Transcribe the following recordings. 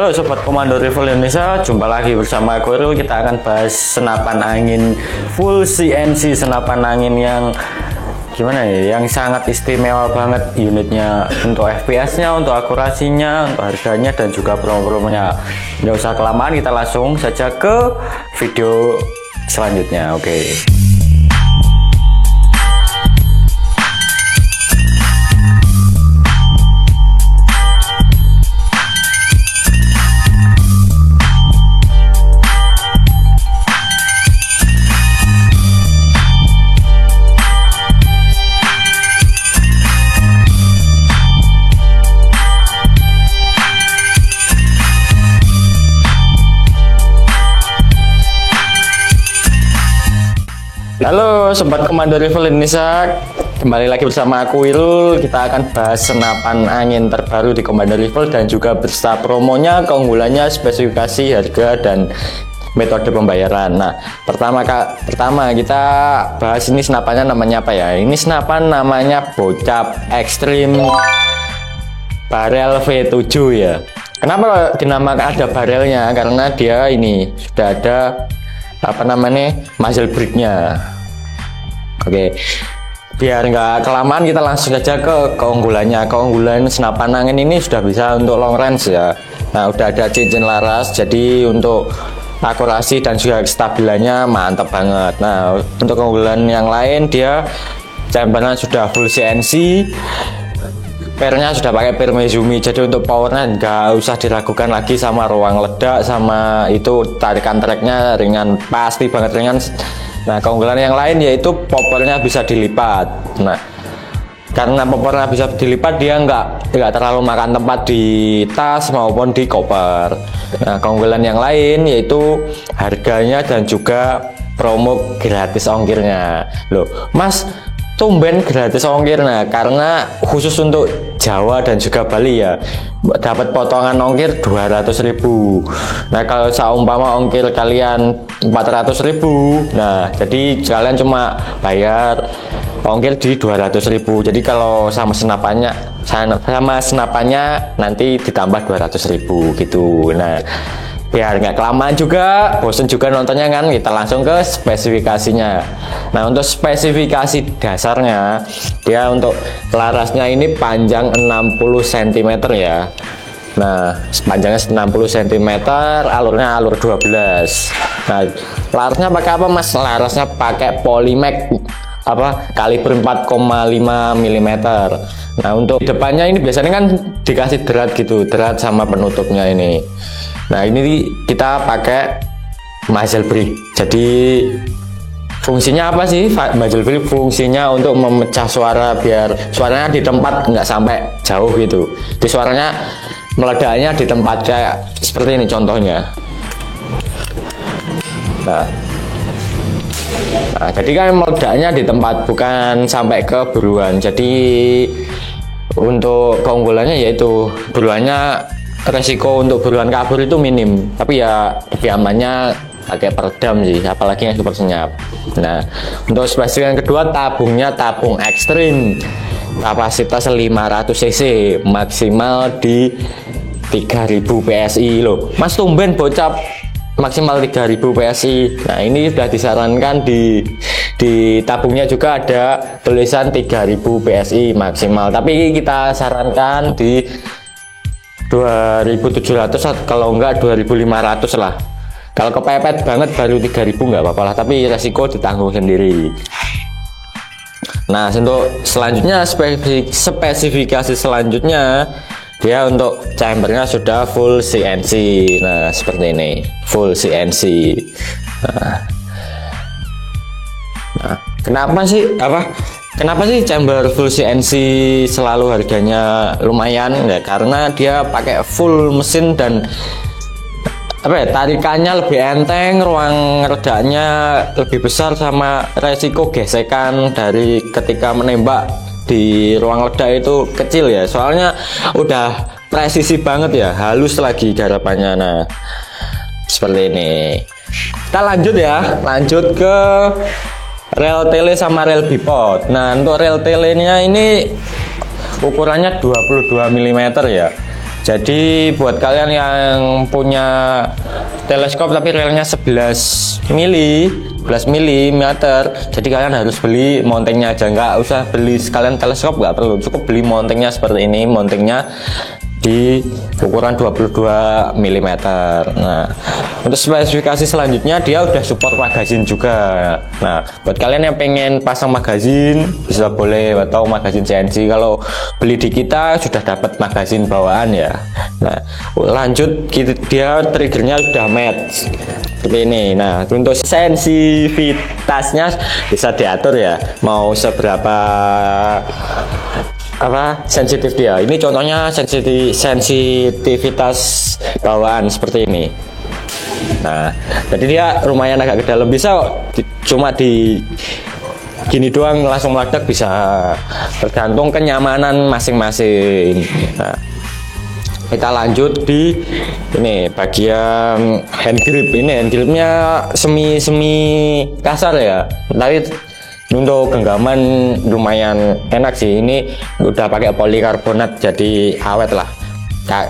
Halo Sobat Komando Rival Indonesia, jumpa lagi bersama aku Irul. Kita akan bahas senapan angin full CNC, senapan angin yang gimana ya, yang sangat istimewa banget unitnya, untuk FPS-nya, untuk akurasinya, untuk harganya, dan juga promo-promonya. Nggak usah kelamaan, kita langsung saja ke video selanjutnya. Oke. Halo Sobat Komando Rival Indonesia, kembali lagi bersama aku Irul. Kita akan bahas senapan angin terbaru di Komando Rival dan juga beserta promonya, keunggulannya, spesifikasi, harga, dan metode pembayaran. Nah, pertama kita bahas ini senapannya namanya apa ya? Ini senapan namanya Bocap Extreme Barrel V7 ya. Kenapa dinamakan ada barrelnya? Karena dia ini sudah ada muzzle brake-nya. Oke, biar nggak kelamaan kita langsung saja ke keunggulannya. Keunggulan senapan angin ini sudah bisa untuk long range ya. Nah, udah ada cincin laras, jadi untuk akurasi dan juga kestabilannya mantap banget. Nah, untuk keunggulan yang lain, dia chambernya sudah full CNC, pernya sudah pakai per Mezumi, jadi untuk powernya nggak usah diragukan lagi sama ruang ledak, sama itu tarikan treknya ringan, pasti banget ringan. Nah, keunggulan yang lain yaitu poppernya bisa dilipat. Nah, karena poppernya bisa dilipat, dia nggak terlalu makan tempat di tas maupun di koper. Nah, keunggulan yang lain yaitu harganya dan juga promo gratis ongkirnya. Loh, Mas, tumben gratis ongkir. Nah, karena khusus untuk Jawa dan juga Bali ya, dapat potongan ongkir 200.000. Nah, kalau seumpama ongkir kalian 400.000, nah jadi kalian cuma bayar ongkir di 200.000. Jadi kalau sama senapannya nanti ditambah 200.000 gitu. Nah, biar nggak kelamaan juga, bosen juga nontonnya kan, kita langsung ke spesifikasinya. Nah, untuk spesifikasi dasarnya, dia untuk larasnya ini panjang 60 cm ya. Nah, panjangnya 60 cm, alurnya alur 12. Nah, larasnya pakai apa Mas? Larasnya pakai Polymac kaliber 4,5 mm. Nah, untuk depannya ini biasanya kan dikasih drat gitu, drat sama penutupnya ini. Nah, ini kita pakai muzzle brake. Jadi fungsinya apa sih muzzle brake? Fungsinya untuk memecah suara, biar suaranya di tempat nggak sampai jauh gitu. Di suaranya meledaknya di tempat, kayak seperti ini contohnya. Nah, jadi kan meledaknya di tempat, bukan sampai ke buruan. Jadi untuk keunggulannya yaitu buruannya, resiko untuk buruan kabur itu minim, tapi ya lebih amannya pakai peredam sih, apalagi yang super senyap. Nah, untuk spesifikasi yang kedua, tabungnya tabung ekstrim, kapasitas 500 cc, maksimal di 3000 PSI loh. Mas, tumben Bocap maksimal 3000 PSI. Nah, ini sudah disarankan di tabungnya juga ada tulisan 3000 PSI maksimal, tapi kita sarankan di 2700, kalau enggak 2500 lah. Kalau kepepet banget baru 3000 nggak apa-apa lah, tapi resiko ditanggung sendiri. Nah, untuk selanjutnya, spesifikasi selanjutnya, dia untuk chambernya sudah full CNC. Nah, seperti ini, full CNC. Nah, kenapa sih chamber full CNC selalu harganya lumayan ya? Karena dia pakai full mesin dan tarikannya lebih enteng, ruang redaknya lebih besar, sama resiko gesekan dari ketika menembak di ruang ledak itu kecil ya. Soalnya udah presisi banget ya, halus lagi garapannya. Nah, seperti ini. Kita lanjut ke rel tele sama rel bipod. Nah, untuk rel telenya ini ukurannya 22 mm ya. Jadi buat kalian yang punya teleskop tapi relnya 11 mm, jadi kalian harus beli mountingnya aja, nggak usah beli sekalian teleskop, nggak perlu, cukup beli mountingnya seperti ini, mountingnya di ukuran 22 mm. Nah, untuk spesifikasi selanjutnya dia udah support magazin juga. Nah, buat kalian yang pengen pasang magazin bisa boleh, atau magazin CNC. Kalau beli di kita sudah dapat magazin bawaan ya. Nah, lanjut dia triggernya udah match seperti ini. Nah, untuk sensitivitasnya bisa diatur ya, mau seberapa sensitif dia. Ini contohnya sensitivitas bawaan seperti ini. Nah, jadi dia lumayan agak ke dalam, bisa cuma di gini doang langsung meledak, bisa, tergantung kenyamanan masing-masing. Nah, kita lanjut di ini bagian hand grip. Ini hand gripnya semi kasar ya, tapi untuk genggaman lumayan enak sih. Ini udah pakai polikarbonat jadi awet lah.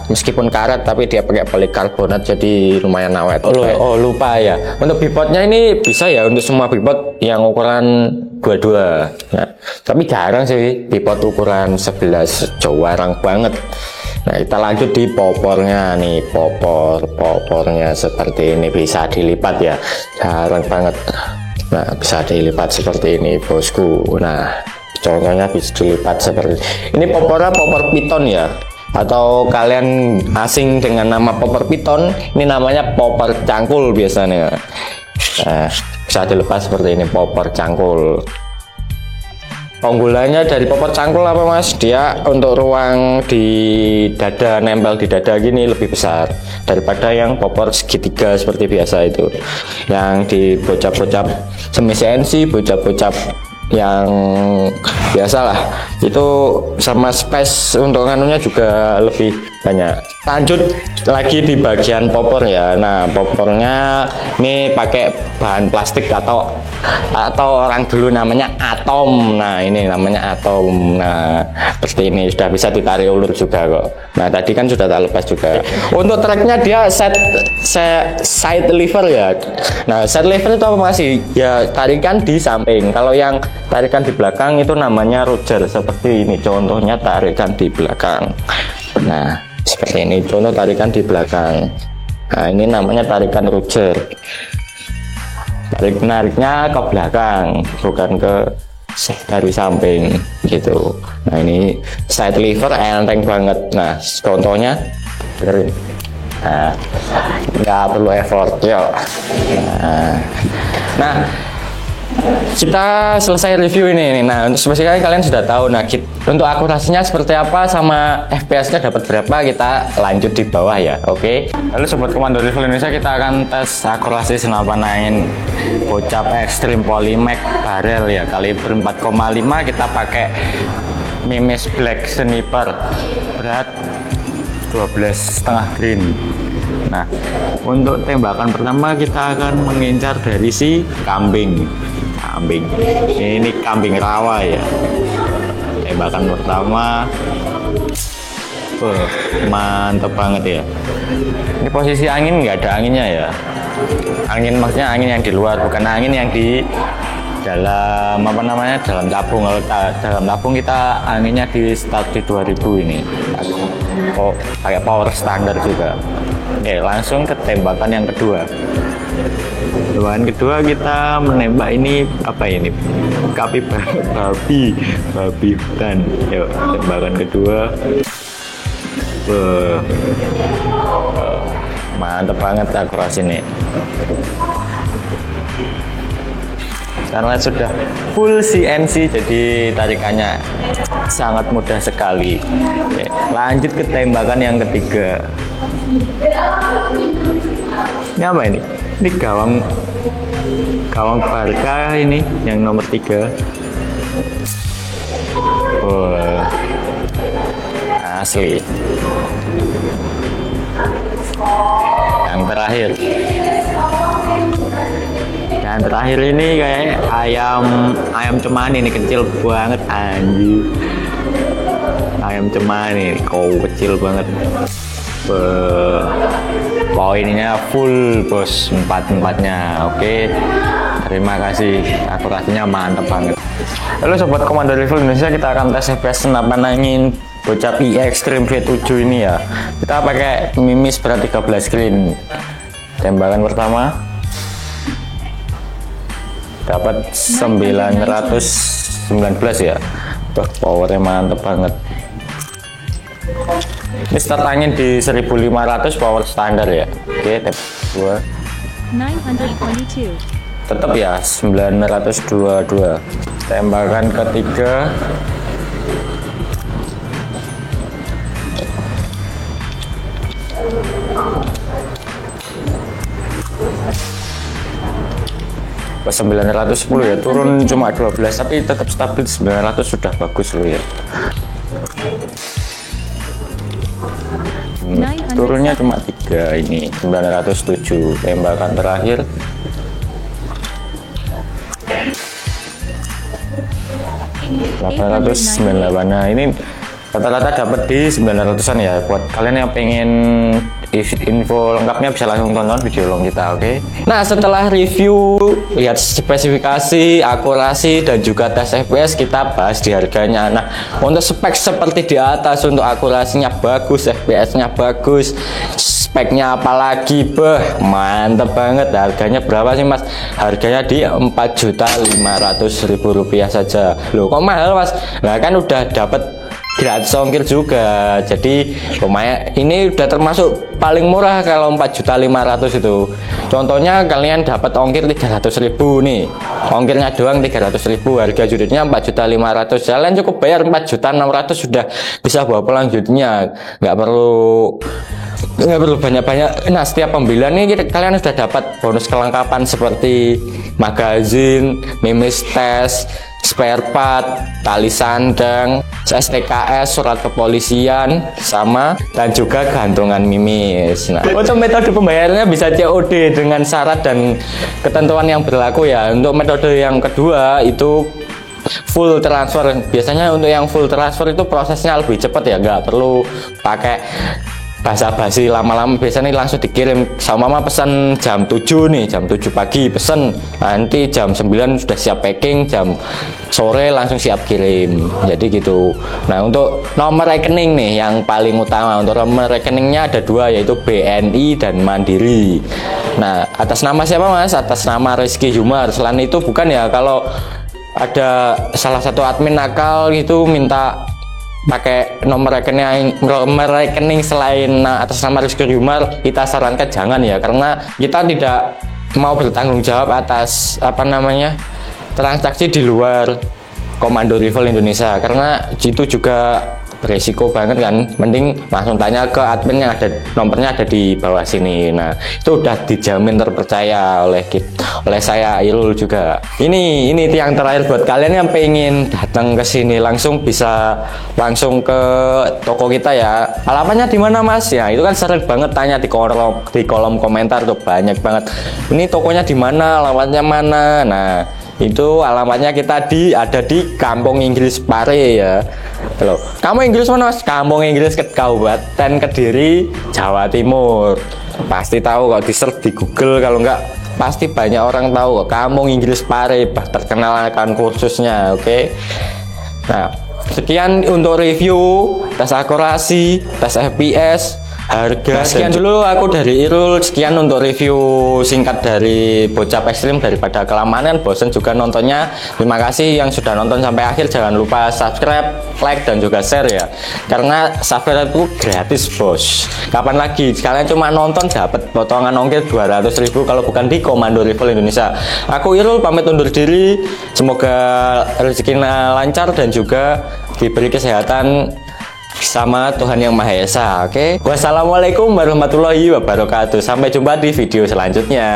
Meskipun karet tapi dia pakai polikarbonat jadi lumayan awet. Oh lupa ya. Untuk bipodnya ini bisa ya untuk semua bipod yang ukuran 22. Nah, tapi jarang sih bipod ukuran 11, jarang banget. Nah, kita lanjut di popornya nih. Popornya seperti ini, bisa dilipat ya, jarang banget. Nah, bisa dilipat seperti ini bosku. Nah, contohnya bisa dilipat seperti ini. Popornya popor piton ya, atau kalian asing dengan nama popor piton, ini namanya popor cangkul biasanya. Nah, bisa dilepas seperti ini, popor cangkul. Keunggulannya dari popor cangkul apa mas? Dia untuk ruang di dada, nempel di dada gini lebih besar daripada yang popor segitiga seperti biasa itu, yang di bocap-bocap semi CNC, bocap-bocap yang biasa lah, itu sama space untuk anunya juga lebih banyak. Lanjut lagi di bagian popor ya. Nah, popornya ini pakai bahan plastik atau orang dulu namanya atom. Nah, ini namanya atom. Nah, seperti ini sudah bisa ditarik ulur juga kok. Nah, tadi kan sudah tak lepas juga. Untuk tracknya dia side lever ya. Nah, side lever itu apa masih? Ya, tarikan di samping. Kalau yang tarikan di belakang itu namanya roger, seperti ini contohnya, tarikan di belakang. Nah, seperti ini contoh tarikan di belakang. Nah, ini namanya tarikan roger. Nariknya ke belakang, bukan dari samping gitu. Nah, ini side lever enteng banget. Nah, contohnya dengerin. Nah, nggak perlu effort yuk. Nah, kita selesai review ini. Nah, untuk spesifikasi kalian sudah tahu. Nah, untuk akurasinya seperti apa sama FPS-nya dapat berapa, kita lanjut di bawah ya. Oke. Lalu sobat komando review Indonesia, kita akan tes akurasi senapan angin bocap Extreme Polymac barrel ya, kaliber 4,5. Kita pakai Mimis Black Sniper, berat 12,5 grain. Nah, untuk tembakan pertama kita akan mengincar dari si kambing. Ini kambing rawa ya. Tembakan pertama, mantep banget ya. Ini posisi angin nggak ada anginnya ya. Angin maksudnya angin yang di luar, bukan angin yang di dalam dalam tabung. Kalau dalam tabung kita anginnya di start di 2000 ini. Oh, pakai power standar juga. Oke, langsung ke tembakan yang kedua. Tembakan kedua kita menembak ini apa ini? Babi hutan. Yuk, tembakan kedua. Mantap banget akurasi ini. Karena sudah full CNC, jadi tarikannya sangat mudah sekali. Oke, lanjut ke tembakan yang ketiga. Ini apa ini? Ini gawang Barca ini yang nomor 3. Asli. Yang terakhir ini kayak ayam cemani, ini kecil banget anjir. Ayam cemani kecil banget. Poinnya full bos, 4-4-nya. Oke, terima kasih, akurasinya mantep banget. Halo sobat Komando Rifle Indonesia, kita akan tes FPS senapan angin bocah PI Extreme V7 ini ya. Kita pakai mimis berat 13 green. Tembakan pertama dapat 919 ya. Wah, powernya mantep banget. Ini start angin di 1500 power standar ya. Oke, tab 2 922. tetap ya 922. Tembakan ketiga ke 910 ya, turun cuma 12 tapi tetap stabil 900, sudah bagus loh ya. Turunnya cuma 3, ini 907. Tembakan terakhir $898. Nah, ini rata-rata dapat di 900-an ya. Buat kalian yang pengen info lengkapnya bisa langsung tonton video long kita, oke? Nah, setelah review, lihat spesifikasi, akurasi, dan juga tes FPS, kita bahas di harganya. Nah, untuk spek seperti di atas, untuk akurasinya bagus, FPS-nya bagus, speknya apalagi, mantep banget. Harganya berapa sih mas? Harganya di Rp4.500.000 saja. Loh, kok mahal mas? Nah, kan udah dapat gratis ongkir juga, jadi lumayan. Ini udah termasuk paling murah kalau 4.500.000 itu. Contohnya kalian dapat ongkir 300.000 nih, ongkirnya doang 300.000, harga unitnya 4.500.000. Kalian cukup bayar 4.600.000 sudah bisa bawa pulang unitnya, nggak perlu banyak-banyak. Nah, setiap pembelian ini kalian sudah dapat bonus kelengkapan seperti magazin, mimis tes, spare part, tali sandang, STKS, surat kepolisian, dan juga gantungan mimis. Nah, untuk metode pembayarannya bisa COD dengan syarat dan ketentuan yang berlaku ya. Untuk metode yang kedua itu full transfer. Biasanya untuk yang full transfer itu prosesnya lebih cepat ya, nggak perlu pakai basa-basi lama-lama. Biasanya langsung dikirim. Sama mama pesan jam 7 nih, jam 7 pagi pesen, nanti jam 9 sudah siap packing, jam sore langsung siap kirim, jadi gitu. Nah, untuk nomor rekening nih yang paling utama. Untuk nomor rekeningnya ada 2, yaitu BNI dan Mandiri. Nah, atas nama siapa mas? Atas nama Rizky Humar. Selain itu bukan ya, kalau ada salah satu admin nakal gitu minta pakai nomor rekening selain atas nama Rizky Humar, kita sarankan jangan ya, karena kita tidak mau bertanggung jawab atas transaksi di luar Komando Rifle Indonesia, karena itu juga beresiko banget kan. Mending langsung tanya ke admin yang ada, nomornya ada di bawah sini. Nah, itu udah dijamin terpercaya oleh saya Irul juga. Ini yang terakhir buat kalian yang pengen datang ke sini, bisa langsung ke toko kita ya. Alamatnya di mana mas? Ya, itu kan sering banget tanya di kolom komentar tuh, banyak banget. Ini tokonya di mana? Alamatnya mana? Nah, itu alamatnya ada di Kampung Inggris Pare ya. Halo, kamu Inggris mana mas? Kampung Inggris Kabupaten Kediri, Jawa Timur. Pasti tahu kalau di search di Google, kalau enggak pasti banyak orang tahu kok. Kampung Inggris Pare, terkenal akan kursusnya, oke? Nah, sekian untuk review, tes akurasi, tes FPS, harga. Sekian dulu aku dari Irul. Sekian untuk review singkat dari bocah ekstrim, daripada kelamaan bosen juga nontonnya. Terima kasih yang sudah nonton sampai akhir. Jangan lupa subscribe, like, dan juga share ya, karena subscribe itu gratis bos. Kapan lagi kalian cuma nonton dapat potongan ongkir 200.000 kalau bukan di Komando Rifle Indonesia. Aku Irul pamit undur diri. Semoga rezekinya lancar dan juga diberi kesehatan sama Tuhan Yang Maha Esa. Oke, wassalamualaikum warahmatullahi wabarakatuh. Sampai jumpa di video selanjutnya.